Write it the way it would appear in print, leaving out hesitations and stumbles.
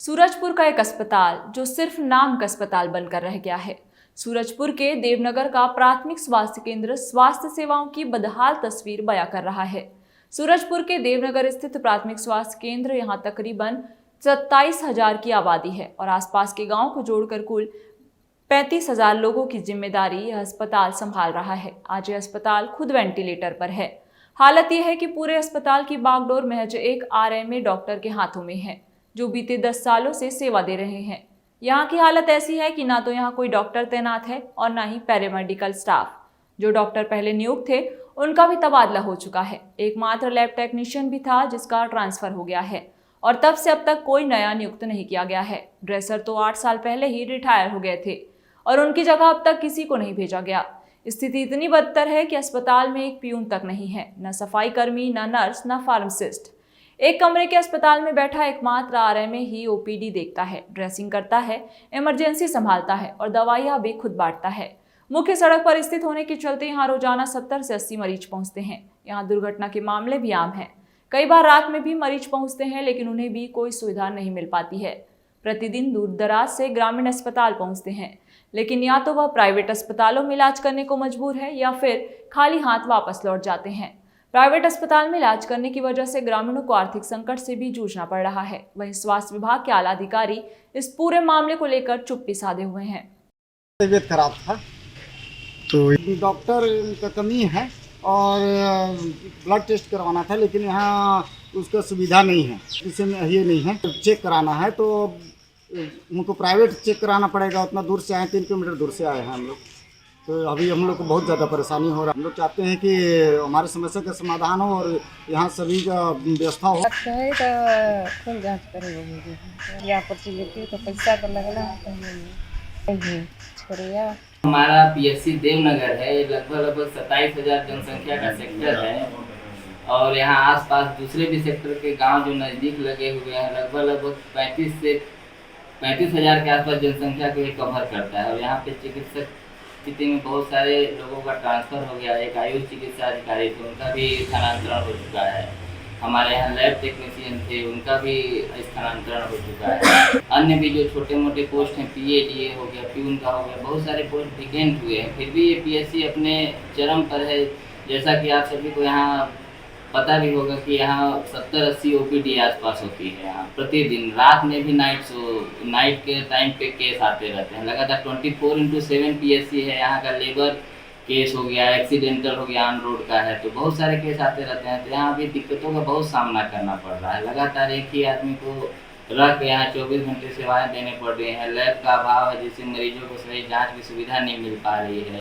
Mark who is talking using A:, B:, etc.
A: सूरजपुर का एक अस्पताल जो सिर्फ नाम का अस्पताल बनकर रह गया है। सूरजपुर के देवनगर का प्राथमिक स्वास्थ्य केंद्र स्वास्थ्य सेवाओं की बदहाल तस्वीर बयां कर रहा है। सूरजपुर के देवनगर स्थित प्राथमिक स्वास्थ्य केंद्र यहां तकरीबन 27,000 की आबादी है और आसपास के गांव को जोड़कर कुल 35,000 लोगों की जिम्मेदारी यह अस्पताल संभाल रहा है। आज यह अस्पताल खुद वेंटिलेटर पर है। हालत यह है कि पूरे अस्पताल की बागडोर महज एक आरएमए डॉक्टर के हाथों में है, जो बीते 10 सालों से सेवा दे रहे हैं। यहाँ की हालत ऐसी है कि ना तो यहाँ कोई डॉक्टर तैनात है और ना ही पैरामेडिकल स्टाफ। जो डॉक्टर पहले नियुक्त थे उनका भी तबादला हो चुका है। एकमात्र लैब टेक्नीशियन भी था जिसका ट्रांसफर हो गया है और तब से अब तक कोई नया नियुक्त नहीं किया गया है। ड्रेसर तो 8 साल पहले ही रिटायर हो गए थे और उनकी जगह अब तक किसी को नहीं भेजा गया। स्थिति इतनी बदतर है कि अस्पताल में एक पियून तक नहीं है, न सफाई कर्मी, न नर्स, न फार्मासिस्ट। एक कमरे के अस्पताल में बैठा एकमात्र आरएमए ही ओपीडी देखता है, ड्रेसिंग करता है, इमरजेंसी संभालता है और दवाइयां भी खुद बांटता है। मुख्य सड़क पर स्थित होने के चलते यहाँ रोजाना 70 से 80 मरीज पहुंचते हैं। यहाँ दुर्घटना के मामले भी आम हैं। कई बार रात में भी मरीज पहुंचते हैं, लेकिन उन्हें भी कोई सुविधा नहीं मिल पाती है। प्रतिदिन दूर दराज से ग्रामीण अस्पताल पहुंचते हैं, लेकिन या तो वह प्राइवेट अस्पतालों में इलाज करने को मजबूर है या फिर खाली हाथ वापस लौट जाते हैं। प्राइवेट अस्पताल में इलाज करने की वजह से ग्रामीणों को आर्थिक संकट से भी जूझना पड़ रहा है। वहीं स्वास्थ्य विभाग के आला अधिकारी इस पूरे मामले को लेकर चुप्पी साधे हुए हैं।
B: तबीयत खराब था तो डॉक्टर का कमी है और ब्लड टेस्ट करवाना था, लेकिन यहाँ उसका सुविधा नहीं है, किसी में ये नहीं है। चेक कराना है तो उनको प्राइवेट चेक कराना पड़ेगा। उतना दूर से आए, 3 किलोमीटर दूर से आए हैं हम लोग। तो अभी हम लोग को बहुत ज़्यादा परेशानी हो रहा है। हम लोग चाहते हैं कि हमारी समस्या का समाधान हो और यहाँ सभी का व्यवस्था हो।
C: है तो खून जांच करेंगे या पर्ची लेके तो पैसा तो लगना है।
D: हमारा पीएचसी देवनगर है। लगभग 27,000 जनसंख्या का सेक्टर है और यहाँ आसपास दूसरे भी सेक्टर के गांव जो नज़दीक लगे हुए हैं, लगभग 35,000 के आसपास जनसंख्या को ये कवर करता है। और यहाँ पे चिकित्सक स्थिति में बहुत सारे लोगों का ट्रांसफ़र हो गया। एक आयुष चिकित्सा अधिकारी थे, उनका भी स्थानांतरण हो चुका है। हमारे यहाँ लैब टेक्नीशियन थे, उनका भी स्थानांतरण हो चुका है। अन्य भी जो छोटे मोटे पोस्ट हैं, PA हो गया, प्यून का हो गया, बहुत सारे पोस्ट वेकेंट हुए हैं। फिर भी ये PSC अपने चरम पर है। जैसा कि आप सभी को यहाँ पता भी होगा कि यहाँ 70-80 OPD आसपास होती है। यहाँ प्रतिदिन रात में भी नाइट के टाइम पे केस आते रहते हैं। लगातार 24/7 PSC है। यहाँ का लेबर केस हो गया, एक्सीडेंटल हो गया, ऑन रोड का है, तो बहुत सारे केस आते रहते हैं। तो यहाँ भी दिक्कतों का बहुत सामना करना पड़ रहा है। लगातार एक ही आदमी को रख यहाँ 24 घंटे सेवाएं देने पड़ रही हैं। लैब का अभाव है, जिससे मरीजों को सही जाँच की सुविधा नहीं मिल पा रही है।